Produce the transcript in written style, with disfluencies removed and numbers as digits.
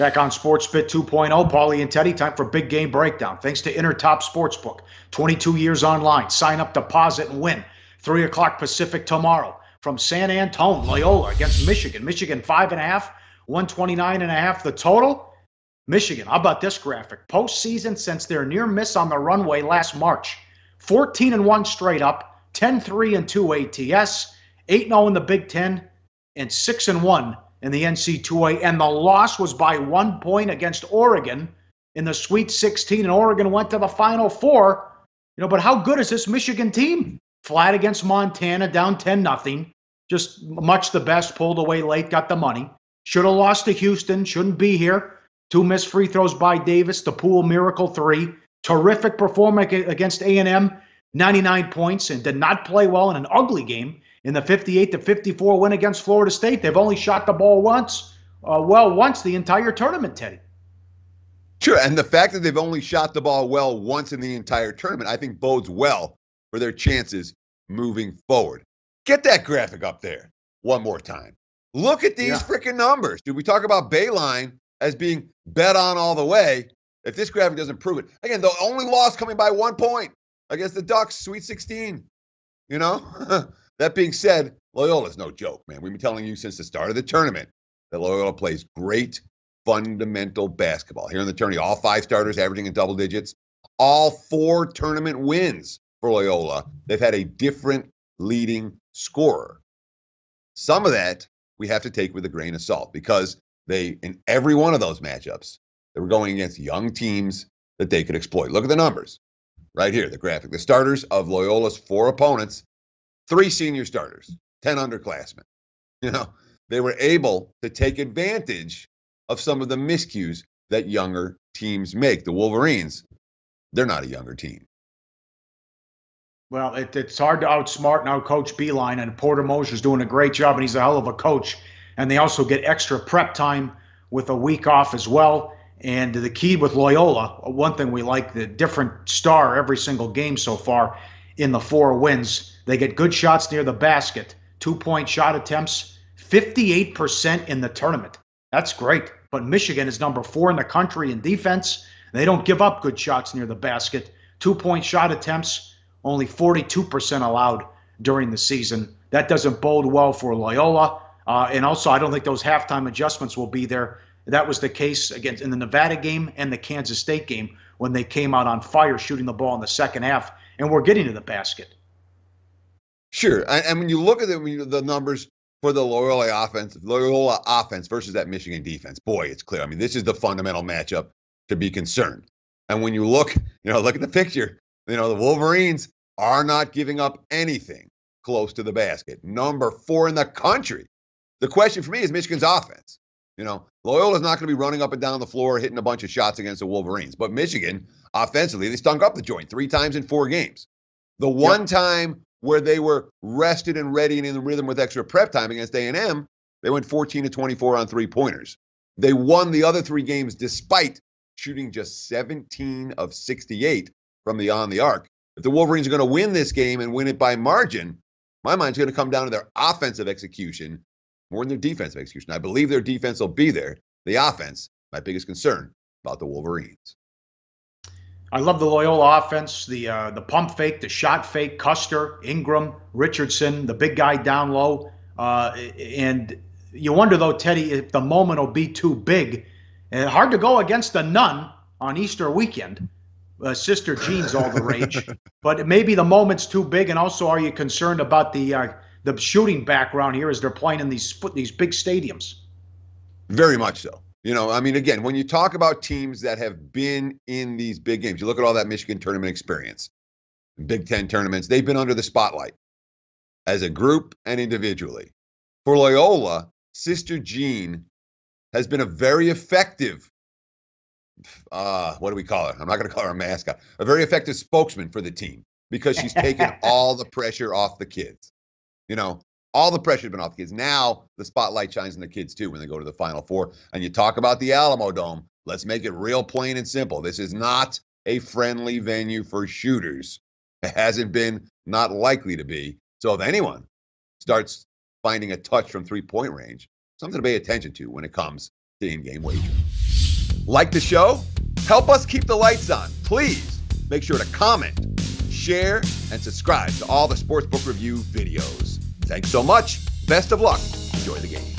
Back on SportsBit 2.0, Pauly and Teddy, time for Big Game Breakdown. Thanks to Intertop Sportsbook, 22 years online. Sign up, deposit, and win. 3 o'clock Pacific tomorrow from San Antone, Loyola against Michigan. Michigan 5.5, 129.5 the total. Michigan, how about this graphic? Postseason since their near miss on the runway last March. 14-1 straight up, 10-3-2 ATS, 8-0 in the Big Ten, and 6-1 in the NCAA. And the loss was by 1 point against Oregon in the Sweet 16, and Oregon went to the Final Four. But how good is this Michigan team? Flat against Montana, down 10-0. Just much the best, pulled away late, got the money. Should have lost to Houston, shouldn't be here. 2 missed free throws by Davis, the Poole miracle 3. Terrific performance against A&M, 99 points, and did not play well in an ugly game in the 58-54 win against Florida State. They've only shot the ball once the entire tournament, Teddy. Sure, and the fact that they've only shot the ball well once in the entire tournament, I think bodes well for their chances moving forward. Get that graphic up there one more time. Look at these freaking numbers. Dude, we talk about Bayline as being bet on all the way. If this graphic doesn't prove it, again, the only loss coming by 1 point against the Ducks, Sweet 16. That being said, Loyola's no joke, man. We've been telling you since the start of the tournament that Loyola plays great fundamental basketball. Here in the tournament, all 5 starters averaging in double digits. All 4 tournament wins for Loyola. They've had a different leading scorer. Some of that we have to take with a grain of salt because they, in every one of those matchups, they were going against young teams that they could exploit. Look at the numbers right here, the graphic. The starters of Loyola's 4 opponents, 3 senior starters, 10 underclassmen. They were able to take advantage of some of the miscues that younger teams make. The Wolverines, they're not a younger team. Well, it's hard to outsmart and outcoach Beilein, and Porter Mosier's doing a great job, and he's a hell of a coach. And they also get extra prep time with a week off as well. And the key with Loyola, one thing we like, the different star every single game so far in the 4 wins. They get good shots near the basket, 2-point shot attempts, 58% in the tournament. That's great. But Michigan is number 4 in the country in defense. They don't give up good shots near the basket. 2-point shot attempts, only 42% allowed during the season. That doesn't bode well for Loyola. And also, I don't think those halftime adjustments will be there. That was the case against in the Nevada game and the Kansas State game when they came out on fire shooting the ball in the second half and were getting to the basket. Sure. And when you look at the numbers for the Loyola offense versus that Michigan defense, boy, it's clear. I mean, this is the fundamental matchup to be concerned. And when you look at the picture, the Wolverines are not giving up anything close to the basket. Number 4 in the country. The question for me is Michigan's offense. Loyola's not going to be running up and down the floor, hitting a bunch of shots against the Wolverines. But Michigan, offensively, they stunk up the joint 3 times in 4 games. The one time where they were rested and ready and in the rhythm with extra prep time against A&M, they went 14-24 on 3-pointers. They won the other 3 games despite shooting just 17 of 68 from beyond the arc. If the Wolverines are going to win this game and win it by margin, my mind's going to come down to their offensive execution more than their defensive execution. I believe their defense will be there. The offense, my biggest concern about the Wolverines. I love the Loyola offense, the pump fake, the shot fake, Custer, Ingram, Richardson, the big guy down low. And you wonder, though, Teddy, if the moment will be too big. And hard to go against the nun on Easter weekend. Sister Jean's all the rage. But maybe the moment's too big. And also, are you concerned about the shooting background here as they're playing in these big stadiums? Very much so. Again, when you talk about teams that have been in these big games, you look at all that Michigan tournament experience, Big Ten tournaments, they've been under the spotlight as a group and individually. For Loyola, Sister Jean has been a very effective, what do we call her? I'm not going to call her a mascot. A very effective spokesman for the team because she's taken all the pressure off the kids. All the pressure has been off the kids. Now the spotlight shines on the kids, too, when they go to the Final Four. And you talk about the Alamo Dome. Let's make it real plain and simple. This is not a friendly venue for shooters. It hasn't been, not likely to be. So if anyone starts finding a touch from 3-point range, something to pay attention to when it comes to in-game wagering. Like the show? Help us keep the lights on. Please make sure to comment, share, and subscribe to all the Sportsbook Review videos. Thanks so much. Best of luck. Enjoy the game.